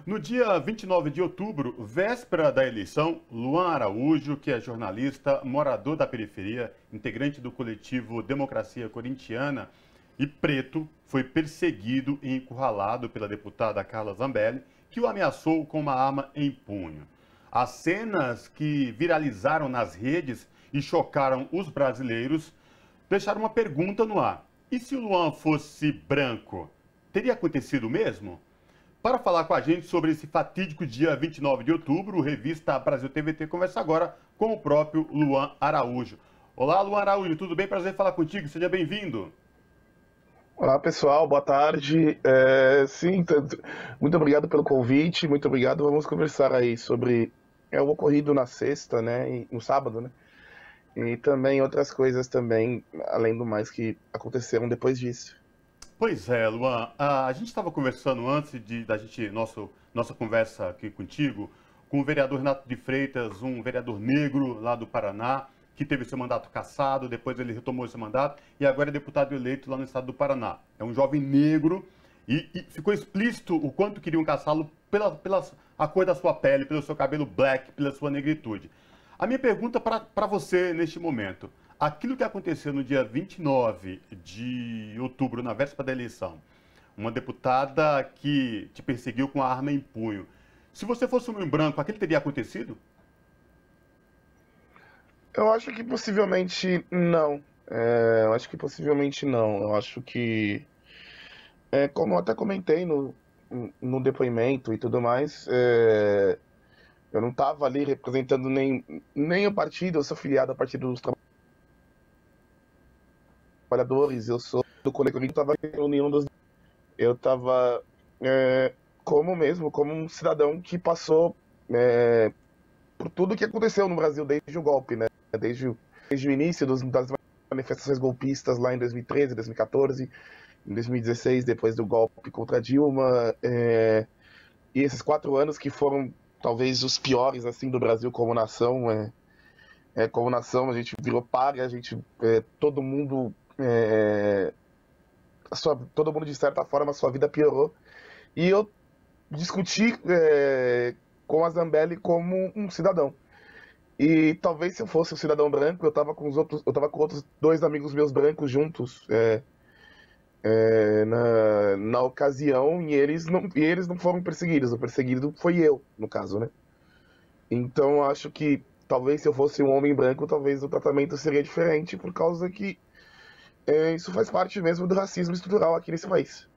No dia 29 de outubro, véspera da eleição, Luan Araújo, que é jornalista, morador da periferia, integrante do coletivo Democracia Corintiana e preto, foi perseguido e encurralado pela deputada Carla Zambelli, que o ameaçou com uma arma em punho. As cenas que viralizaram nas redes e chocaram os brasileiros deixaram uma pergunta no ar. E se o Luan fosse branco, teria acontecido o mesmo? Para falar com a gente sobre esse fatídico dia 29 de outubro, o Revista Brasil TVT conversa agora com o próprio Luan Araújo. Olá, Luan Araújo, tudo bem? Prazer em falar contigo, seja bem-vindo. Olá pessoal, boa tarde. Sim, muito obrigado pelo convite, muito obrigado. Vamos conversar aí sobre o ocorrido na sexta, né, e no sábado, né, e também outras coisas também, além do mais que aconteceram depois disso. Pois é, Luan, a gente estava conversando antes nossa conversa aqui contigo com o vereador Renato de Freitas, um vereador negro lá do Paraná, que teve seu mandato cassado, depois ele retomou esse mandato e agora é deputado eleito lá no estado do Paraná. É um jovem negro e ficou explícito o quanto queriam caçá-lo pela a cor da sua pele, pelo seu cabelo black, pela sua negritude. A minha pergunta para você neste momento: aquilo que aconteceu no dia 29 de outubro, na véspera da eleição, uma deputada que te perseguiu com a arma em punho, se você fosse um homem branco, aquilo teria acontecido? Eu acho que possivelmente não. Eu acho que possivelmente não. Eu acho que, como eu até comentei no depoimento e tudo mais, eu não estava ali representando nem o partido, eu sou filiado ao Partido dos Trabalhadores, eu sou do coletivo, eu estava em dos. Eu estava como um cidadão que passou por tudo que aconteceu no Brasil desde o golpe, né? Desde o início das manifestações golpistas lá em 2013, 2014, em 2016, depois do golpe contra Dilma, e esses 4 anos que foram talvez os piores assim do Brasil como nação. Como nação a gente virou pária, a gente todo mundo todo mundo de certa forma a sua vida piorou. E eu discuti com a Zambelli como um cidadão. E talvez se eu fosse um cidadão branco, eu tava com outros dois amigos meus brancos juntos na ocasião, e eles não foram perseguidos. O perseguido foi eu, no caso, né? Então acho que talvez se eu fosse um homem branco, talvez o tratamento seria diferente, por causa que isso faz parte mesmo do racismo estrutural aqui nesse país.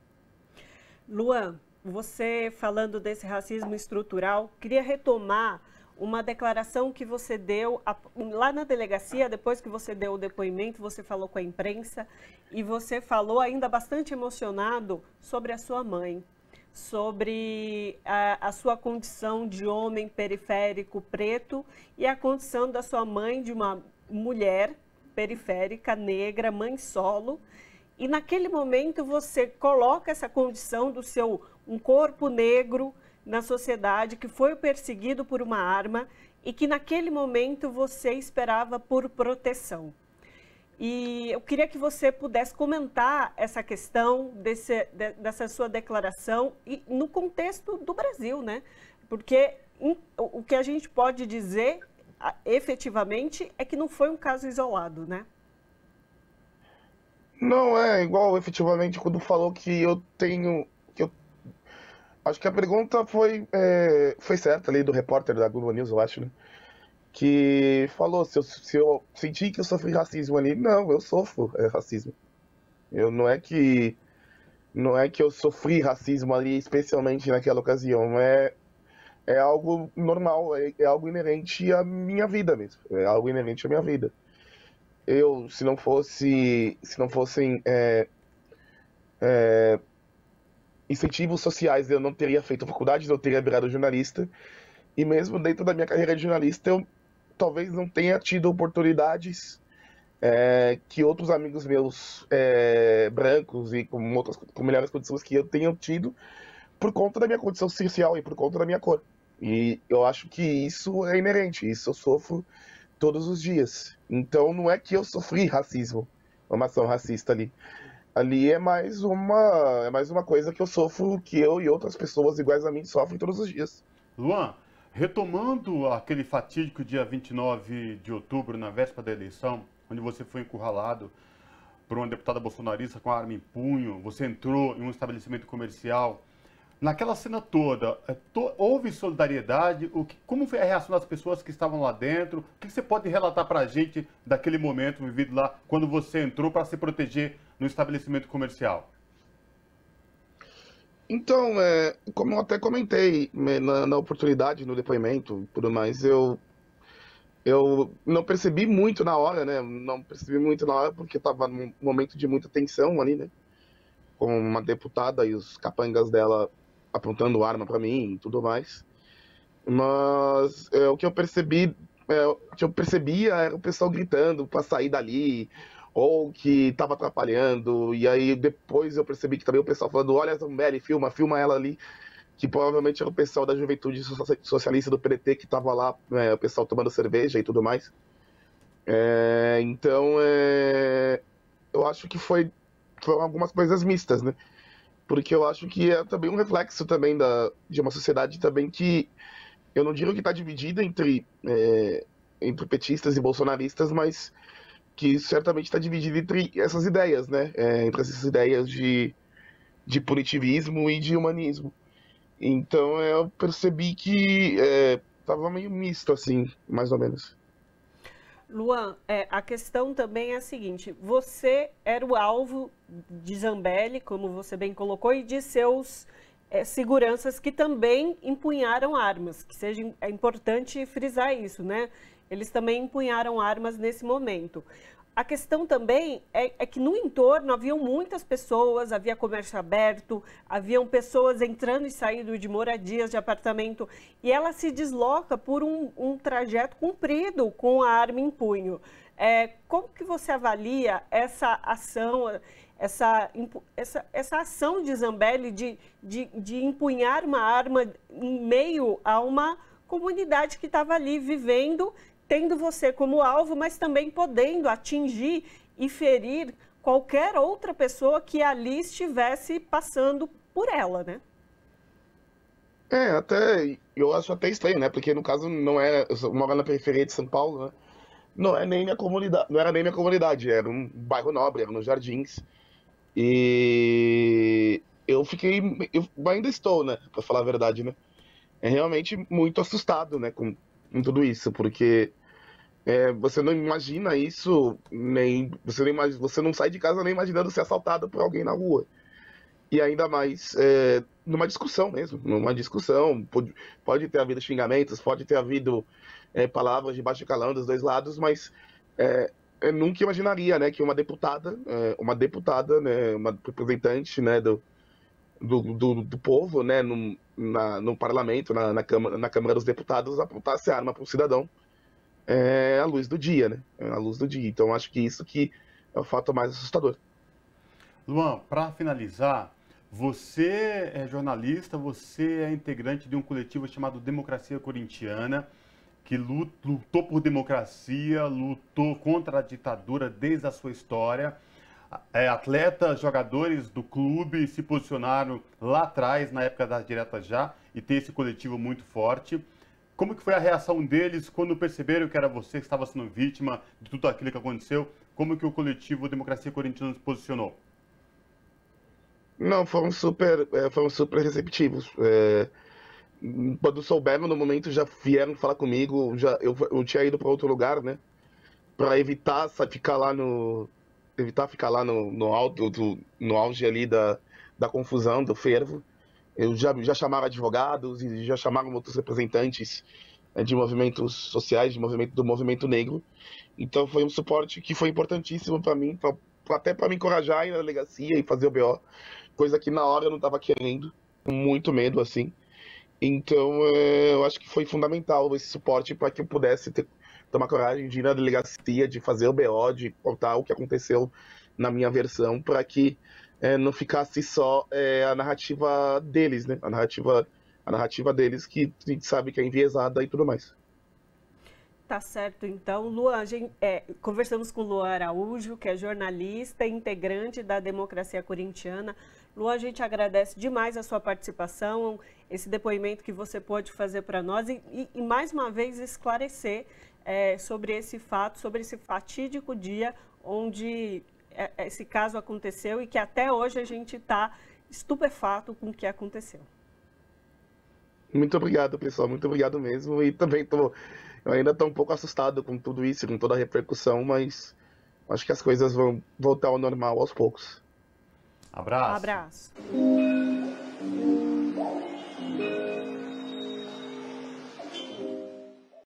Luan, você falando desse racismo estrutural, queria retomar uma declaração que você deu lá na delegacia, depois que você deu o depoimento, você falou com a imprensa e você falou ainda bastante emocionado sobre a sua mãe, sobre a sua condição de homem periférico preto e a condição da sua mãe de uma mulher periférica, negra, mãe solo. E naquele momento você coloca essa condição do seu um corpo negro na sociedade que foi perseguido por uma arma e que naquele momento você esperava por proteção. E eu queria que você pudesse comentar essa questão dessa sua declaração e no contexto do Brasil, né? Porque o que a gente pode dizer efetivamente é que não foi um caso isolado, né? Não é igual efetivamente quando falou que eu tenho. Acho que a pergunta foi certa ali do repórter da Globo News, eu acho, né? Que falou se eu senti que eu sofri racismo ali. Não, eu sofro racismo. Não é que eu sofri racismo ali, especialmente naquela ocasião. É algo normal, é algo inerente à minha vida mesmo. É algo inerente à minha vida. Se não fossem incentivos sociais, eu não teria feito faculdade, não teria virado jornalista. E mesmo dentro da minha carreira de jornalista, eu talvez não tenha tido oportunidades que outros amigos meus brancos e com melhores condições que eu tenham tido, por conta da minha condição social e por conta da minha cor. E eu acho que isso é inerente, isso eu sofro todos os dias. Então não é que eu sofri racismo, uma ação racista ali. Ali é mais uma coisa que eu sofro, que eu e outras pessoas iguais a mim sofrem todos os dias. Luan, retomando aquele fatídico dia 29 de outubro, na véspera da eleição, onde você foi encurralado por uma deputada bolsonarista com a arma em punho, você entrou em um estabelecimento comercial. Naquela cena toda, houve solidariedade? Como foi a reação das pessoas que estavam lá dentro? O que você pode relatar para a gente daquele momento vivido lá, quando você entrou para se proteger no estabelecimento comercial? Então, como eu até comentei na oportunidade, no depoimento, tudo mais, eu não percebi muito na hora, né? Não percebi muito na hora porque estava num momento de muita tensão ali, né? Com uma deputada e os capangas dela apontando arma para mim e tudo mais. Mas o que eu percebi, o que eu percebia era o pessoal gritando para sair dali, ou que estava atrapalhando. E aí depois eu percebi que também o pessoal falando: olha a Zambelli, filma ela ali. Que provavelmente era o pessoal da Juventude Socialista do PDT que estava lá, o pessoal tomando cerveja e tudo mais. Então, eu acho que foram algumas coisas mistas, né? Porque eu acho que é também um reflexo também de uma sociedade também que, eu não digo que está dividida entre petistas e bolsonaristas, mas que certamente está dividida entre essas ideias, né? Entre essas ideias de punitivismo e de humanismo. Então eu percebi que tava meio misto, assim, mais ou menos. Luan, a questão também é a seguinte: você era o alvo de Zambelli, como você bem colocou, e de seus seguranças que também empunharam armas, é importante frisar isso, né? Eles também empunharam armas nesse momento. A questão também é que no entorno haviam muitas pessoas, havia comércio aberto, haviam pessoas entrando e saindo de moradias, de apartamento, e ela se desloca por um trajeto comprido com a arma em punho. Como que você avalia essa ação, essa ação de Zambelli de empunhar uma arma em meio a uma comunidade que estava ali vivendo, tendo você como alvo, mas também podendo atingir e ferir qualquer outra pessoa que ali estivesse passando por ela, né? Eu acho até estranho, né? Porque no caso eu moro na periferia de São Paulo, né? Não é nem minha comunidade, não era nem minha comunidade, era um bairro nobre, era nos Jardins. E eu ainda estou, né? Pra falar a verdade, né? É realmente muito assustado, né? Com tudo isso, porque você não imagina isso, nem você não sai de casa nem imaginando ser assaltado por alguém na rua. E ainda mais numa discussão mesmo, numa discussão. Pode ter havido xingamentos, pode ter havido palavras de baixo calão dos dois lados, mas eu nunca imaginaria, né, que uma deputada, né, uma representante, né, do povo, né, no parlamento, na Câmara dos Deputados, apontasse a arma para um cidadão à luz do dia, né? À luz do dia. Então acho que isso que é o fato mais assustador. Luan, para finalizar, você é jornalista, você é integrante de um coletivo chamado Democracia Corintiana, que lutou por democracia, lutou contra a ditadura desde a sua história. Atletas, jogadores do clube se posicionaram lá atrás, na época das diretas já, e tem esse coletivo muito forte. Como que foi a reação deles quando perceberam que era você que estava sendo vítima de tudo aquilo que aconteceu? Como que o coletivo Democracia Corintiana se posicionou? Não, foram super receptivos. Quando souberam, no momento, já vieram falar comigo. Eu tinha ido para outro lugar, né? Para evitar ficar lá no auge ali da confusão, do fervo. Eu já chamaram advogados e já chamaram outros representantes de movimentos sociais, do movimento negro. Então foi um suporte que foi importantíssimo para mim, até para me encorajar a ir na delegacia e fazer o BO, coisa que na hora eu não estava querendo, com muito medo, assim. Então eu acho que foi fundamental esse suporte para que eu pudesse tomar coragem de ir na delegacia, de fazer o BO, de contar o que aconteceu na minha versão, para que não ficasse só a narrativa deles, né? A narrativa deles, que a gente sabe que é enviesada e tudo mais. Tá certo, então. Luan, conversamos com o Luan Araújo, que é jornalista e integrante da Democracia Corintiana. Luan, a gente agradece demais a sua participação, esse depoimento que você pôde fazer para nós e mais uma vez esclarecer sobre esse fato, sobre esse fatídico dia onde esse caso aconteceu e que até hoje a gente está estupefato com o que aconteceu. Muito obrigado, pessoal. Muito obrigado mesmo. E também eu ainda estou um pouco assustado com tudo isso, com toda a repercussão, mas acho que as coisas vão voltar ao normal aos poucos. Abraço. Abraço.